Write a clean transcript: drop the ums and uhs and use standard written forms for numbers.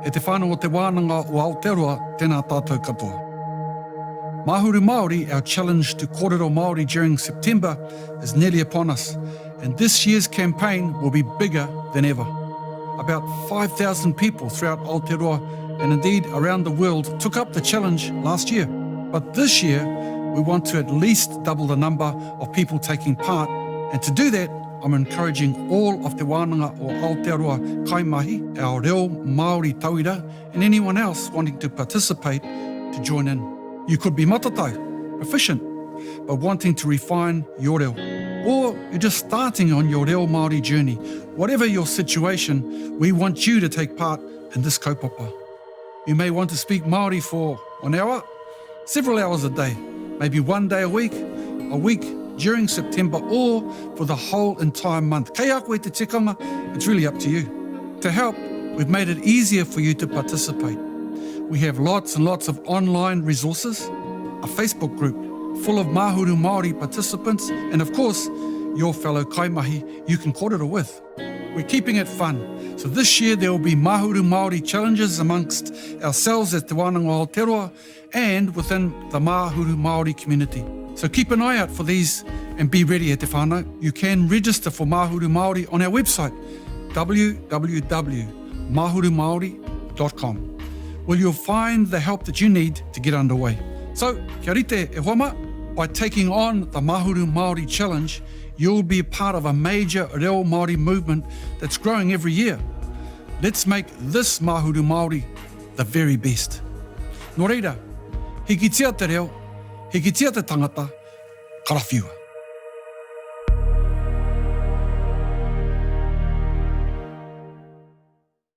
e te whānau o te wānanga o Aotearoa, tēnā tātou katoa. Mahuru Māori, our challenge to kōrero Māori during September, is nearly upon us, and this year's campaign will be bigger than ever. About 5,000 people throughout Aotearoa and indeed around the world took up the challenge last year. But this year, we want to at least double the number of people taking part, and to do that, I'm encouraging all of Te Wānanga o Aotearoa Kaimahi, our reo Māori tauira, and anyone else wanting to participate to join in. You could be matatai, proficient, but wanting to refine your reo. Or you're just starting on your reo Māori journey. Whatever your situation, we want you to take part in this kaupapa. You may want to speak Māori for 1 hour, several hours a day, maybe 1 day a week during September, or for the whole entire month. Kei a koe te tikanga, it's really up to you. To help, we've made it easier for you to participate. We have lots and lots of online resources, a Facebook group full of Mahuru Māori participants, and of course, your fellow kaimahi you can kōrero with. We're keeping it fun. So this year there will be Mahuru Māori challenges amongst ourselves at Te Wānanga o Aotearoa and within the Mahuru Māori community. So keep an eye out for these and be ready at Te Whānau. You can register for Mahuru Māori on our website, www.mahurumaori.com, where you'll find the help that you need to get underway. So, kia rite e hoama, by taking on the Mahuru Māori Challenge, you'll be a part of a major reo Māori movement that's growing every year. Let's make this Mahuru Māori the very best. Nō reira, hiki tia te reo, hiki tia te tangata, karawhiua.